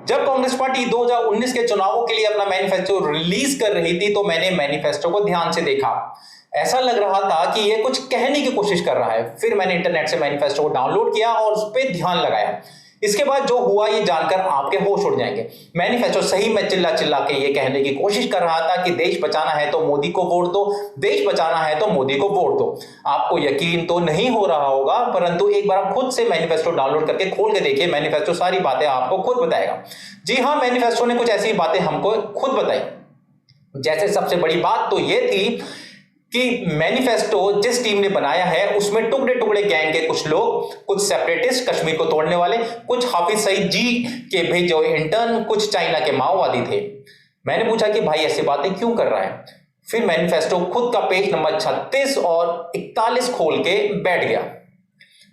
जब कांग्रेस पार्टी 2019 के चुनावों के लिए अपना मैनिफेस्टो रिलीज कर रही थी तो मैंने मैनिफेस्टो को ध्यान से देखा। ऐसा लग रहा था कि ये कुछ कहने की कोशिश कर रहा है। फिर मैंने इंटरनेट से मैनिफेस्टो को डाउनलोड किया और उस पर ध्यान लगाया। इसके बाद जो हुआ ये जानकर आपके होश उड़ जाएंगे। मैनिफेस्टो सही में चिल्ला चिल्ला के ये कहने की कोशिश कर रहा था कि देश बचाना है तो मोदी को वोट दो, देश बचाना है तो मोदी को वोट दो। आपको यकीन तो नहीं हो रहा होगा, परंतु एक बार आप खुद से मैनिफेस्टो डाउनलोड करके खोल के देखिए। मैनिफेस्टो सारी बातें आपको खुद बताएगा। जी हां, मैनिफेस्टो ने कुछ ऐसी बातें हमको खुद बताई। जैसे सबसे बड़ी बात तो ये थी कि मैनिफेस्टो जिस टीम ने बनाया है उसमें टुकड़े टुकड़े गैंग के कुछ लोग, कुछ सेपरेटिस्ट कश्मीर को तोड़ने वाले, कुछ हाफिज सईद जी के भेजे हुए इंटर्न, कुछ चाइना के माओवादी थे। मैंने पूछा कि भाई ऐसी बातें क्यों कर रहा है। फिर मैनिफेस्टो खुद का पेज नंबर 36 और 41 खोल के बैठ गया।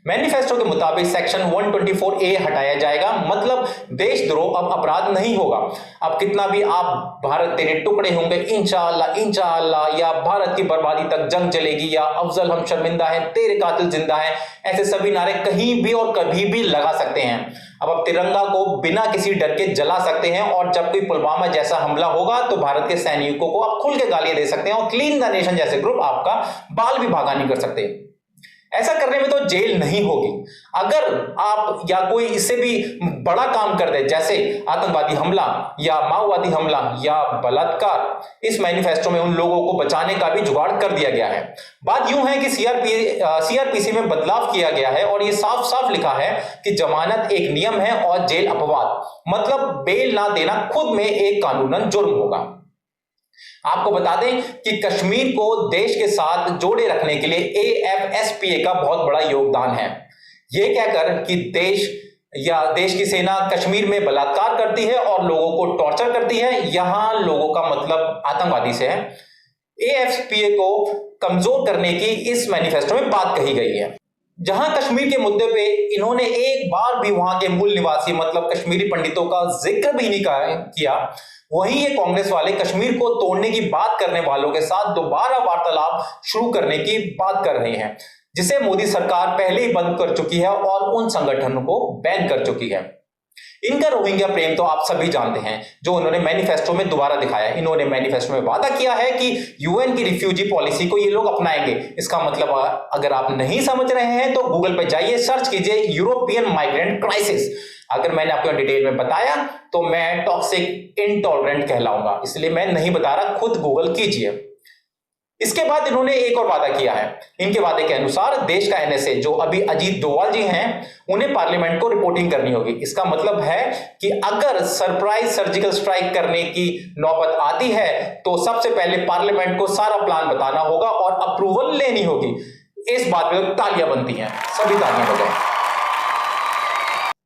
मैनिफेस्टो के मुताबिक सेक्शन 124A हटाया जाएगा, मतलब देशद्रोह अब अपराध नहीं होगा। अब कितना भी आप भारत तेरे टुकड़े होंगे इंशाअल्लाह इंशाअल्लाह, या भारत की बर्बादी तक जंग चलेगी, या अफजल हम शर्मिंदा है, तेरे कातिल जिंदा है, ऐसे सभी नारे कहीं भी और कभी भी लगा सकते हैं। अब आप तिरंगा को बिना किसी डर के जला सकते हैं, और जब कोई पुलवामा जैसा हमला होगा तो भारत के सैनिकों को आप खुल के गालियां दे सकते हैं, और क्लीन द नेशन जैसे ग्रुप आपका बाल भी भागा नहीं कर सकते। ऐसा करने में तो जेल नहीं होगी। अगर आप या कोई इससे भी बड़ा काम कर दे, जैसे आतंकवादी हमला या माओवादी हमला या बलात्कार, इस मैनिफेस्टो में उन लोगों को बचाने का भी जुगाड़ कर दिया गया है। बात यूं है कि सीआरपीसी में बदलाव किया गया है और ये साफ साफ लिखा है कि जमानत एक नियम है और जेल अपवाद, मतलब बेल ना देना खुद में एक कानूनन जुर्म होगा। आपको बता दें कि कश्मीर को देश के साथ जोड़े रखने के लिए AFSPA का बहुत बड़ा योगदान है। यह कहकर कि देश की सेना कश्मीर में बलात्कार करती है और लोगों को टॉर्चर करती है, यहां लोगों का मतलब आतंकवादी से है। AFSPA को कमजोर करने की इस मैनिफेस्टो में बात कही गई है। जहां कश्मीर के मुद्दे पे इन्होंने एक बार भी वहां के मूल निवासी मतलब कश्मीरी पंडितों का जिक्र भी नहीं किया, वहीं ये कांग्रेस वाले कश्मीर को तोड़ने की बात करने वालों के साथ दोबारा वार्तालाप शुरू करने की बात कर रहे हैं, जिसे मोदी सरकार पहले ही बंद कर चुकी है और उन संगठनों को बैन कर चुकी है। इनका रोहिंग्या प्रेम तो आप सभी जानते हैं, जो उन्होंने मैनिफेस्टो में दोबारा दिखाया। इन्होंने मैनिफेस्टो में वादा किया है कि यूएन की रिफ्यूजी पॉलिसी को ये लोग अपनाएंगे। इसका मतलब अगर आप नहीं समझ रहे हैं तो गूगल पे जाइए, सर्च कीजिए यूरोपियन माइग्रेंट क्राइसिस। अगर मैंने आपको डिटेल में बताया तो मैं टॉक्सिक इंटॉलरेंट कहलाऊंगा, इसलिए मैं नहीं बता रहा, खुद गूगल कीजिए। इसके बाद इन्होंने एक और वादा किया है। इनके वादे के अनुसार देश का NSA, जो अभी अजीत डोवाल जी हैं, उन्हें पार्लियामेंट को रिपोर्टिंग करनी होगी। इसका मतलब है कि अगर सरप्राइज सर्जिकल स्ट्राइक करने की नौबत आती है तो सबसे पहले पार्लियामेंट को सारा प्लान बताना होगा और अप्रूवल लेनी होगी। इस बात में तालियां बनती हैं, सभी तालियां बजाएं।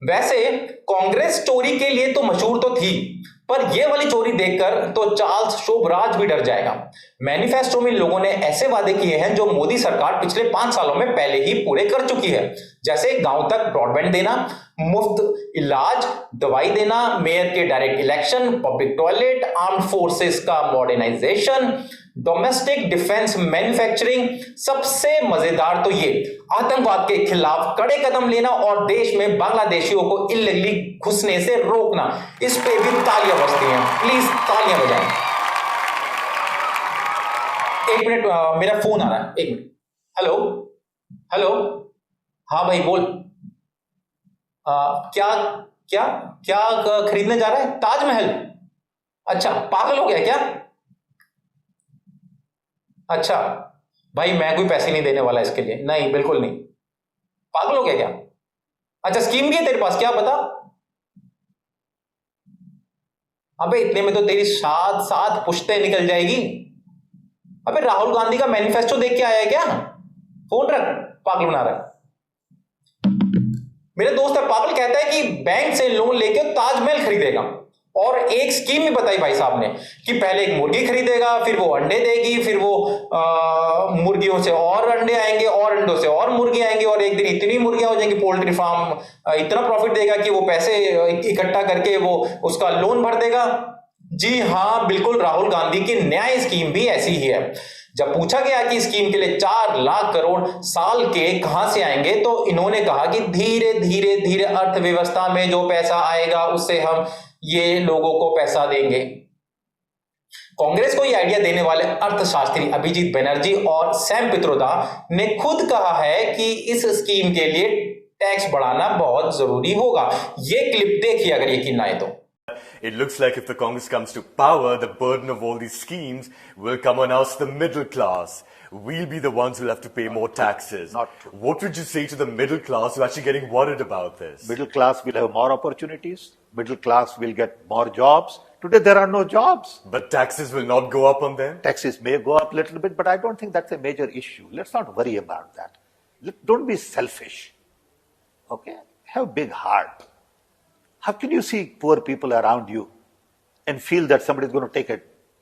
वैसे कांग्रेस चोरी के लिए तो मशहूर तो थी, पर यह वाली चोरी देखकर तो चार्ल्स शोभराज भी डर जाएगा। मैनिफेस्टो में लोगों ने ऐसे वादे किए हैं जो मोदी सरकार पिछले 5 सालों में पहले ही पूरे कर चुकी है, जैसे गांव तक ब्रॉडबैंड देना, मुफ्त इलाज, दवाई देना, मेयर के direct election, public toilet, armed forces का मॉडर्नाइजेशन, डोमेस्टिक डिफेंस मैन्युफैक्चरिंग। सबसे मजेदार तो ये आतंकवाद के खिलाफ कड़े कदम लेना और देश में बांग्लादेशियों को इल्लीगली घुसने से रोकना। इस पे भी तालियां बजती हैं, प्लीज तालियां बजाएं। एक मिनट, मेरा फोन आ रहा है, एक मिनट। हेलो हेलो, हाँ भाई बोल। क्या क्या क्या खरीदने जा रहा है? ताजमहल? अच्छा, पागल हो गया क्या? अच्छा भाई, मैं कोई पैसे नहीं देने वाला इसके लिए, नहीं बिल्कुल नहीं। पागल हो गया क्या? अच्छा, स्कीम भी है तेरे पास, क्या बता? अबे इतने में तो तेरी 7 पुश्तें निकल जाएगी। अबे राहुल गांधी का मैनिफेस्टो देख के आया है क्या? फोन रख, पागल बना रहा है। मेरे दोस्त है पागल, कहता है कि बैंक से लोन लेके ताजमहल खरीदेगा, और एक स्कीम भी बताई भाई साहब ने कि पहले एक मुर्गी खरीदेगा, फिर वो अंडे देगी, फिर वो मुर्गियों से और अंडे आएंगे, और अंडों से और मुर्गी आएंगी, और एक दिन इतनी मुर्गियां हो जाएंगी, पोल्ट्री फार्म इतना प्रॉफिट देगा कि वो पैसे इकट्ठा करके वो उसका लोन भर देगा। जी हाँ, बिल्कुल, राहुल गांधी की न्याय स्कीम भी ऐसी ही है। जब पूछा गया कि स्कीम के लिए 4 लाख करोड़ साल के कहां से आएंगे, तो इन्होंने कहा कि धीरे धीरे धीरे अर्थव्यवस्था में जो पैसा आएगा उससे हम ये लोगों को पैसा देंगे। कांग्रेस को ये आइडिया देने वाले अर्थशास्त्री अभिजीत बनर्जी और सैम पित्रोदा ने खुद कहा है कि इस स्कीम के लिए टैक्स बढ़ाना बहुत जरूरी होगा। ये क्लिप देखिए अगर यकीन ना आए तो। It looks like if the Congress comes to power, the burden of all these schemes will come on us, the middle class. We'll be the ones who'll have to pay more taxes. Not true. What would you say to the middle class who are actually getting worried about this? Middle class will have more opportunities. Middle class will get more jobs. Today there are no jobs. But taxes will not go up on them? Taxes may go up a little bit, but I don't think that's a major issue. Let's not worry about that. Don't be selfish. Okay? Have big heart. How can you see poor people around you and feel that somebody is going to take a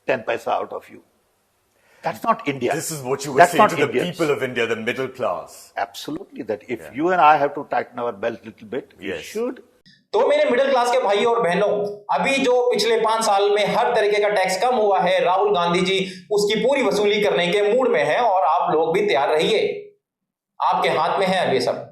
10 paisa out of you? That's not India. This is what you would That's say not to the Indians. people of India, the middle class. Absolutely. That if you and I have to tighten our belt a little bit, we Yes. should. तो मेरे middle class के भाई और बहनों, अभी जो पिछले 5 साल में हर तरीके का टैक्स कम हुआ है, राहुल गांधी जी उसकी पूरी वसूली करने के मूड में हैं और आप लोग भी तैयार रहिए। आपके हाथ में है अब ये सब।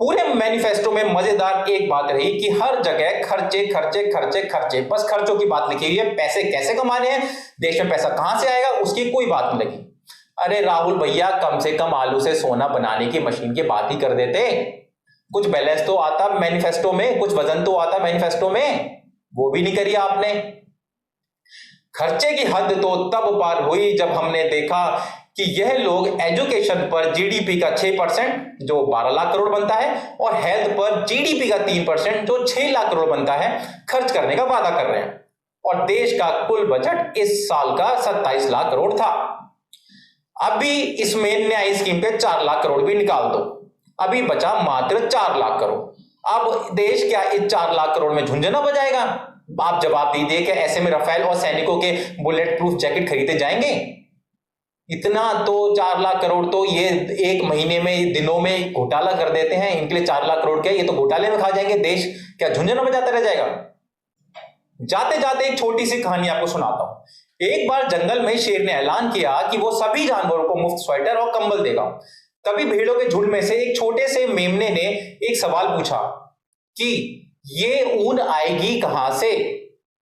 पूरे मैनिफेस्टो में मजेदार एक बात रही कि हर जगह खर्चे खर्चे खर्चे खर्चे, बस खर्चों की बात लिखी हुई है। पैसे कैसे कमाने हैं, देश में पैसा कहां से आएगा, उसकी कोई बात नहीं लगी। अरे राहुल भैया, कम से कम आलू से सोना बनाने की मशीन की बात ही कर देते। कुछ बैलेंस तो आता मैनिफेस्टो में, कुछ वजन तो आता मैनिफेस्टो में, वो भी नहीं करी आपने। खर्चे की हद तो तब पार हुई जब हमने देखा कि यह लोग एजुकेशन पर जीडीपी का 6% जो 12 लाख करोड़ बनता है और हेल्थ पर जीडीपी का 3% जो 6 लाख करोड़ बनता है खर्च करने का वादा कर रहे हैं। और देश का कुल बजट इस साल का 27 लाख करोड़ था। अभी इसमें न्याय स्कीम पे 4 लाख करोड़ भी निकाल दो, अभी बचा मात्र 4 लाख करोड़। अब देश क्या इस 4 लाख करोड़ में झुंझुना बजाएगा? आप जवाब दीजिए कि ऐसे में राफेल और सैनिकों के बुलेट प्रूफ जैकेट खरीदे जाएंगे? इतना तो 4 लाख करोड़ तो ये एक महीने में, दिनों में घोटाला कर देते हैं। इनके लिए 4 लाख करोड़ क्या, ये तो घोटाले में खा जाएंगे। देश क्या झुंझुना बजाता रह जाएगा? जाते जाते एक छोटी सी कहानी आपको सुनाता हूं। एक बार जंगल में शेर ने ऐलान किया कि वो सभी जानवरों को मुफ्त स्वेटर और कंबल देगा। तभी भेड़ों के झुंड में से एक छोटे से मेमने ने एक सवाल पूछा कि ये ऊन आएगी कहां से?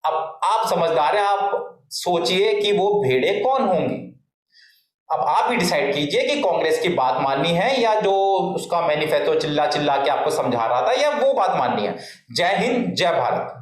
अब आप समझदार हैं, आप सोचिए कि वो भेड़े कौन होंगी। अब आप ही डिसाइड कीजिए कि कांग्रेस की बात माननी है या जो उसका मैनिफेस्टो चिल्ला चिल्ला के आपको समझा रहा था, या वो बात माननी है। जय हिंद, जय भारत।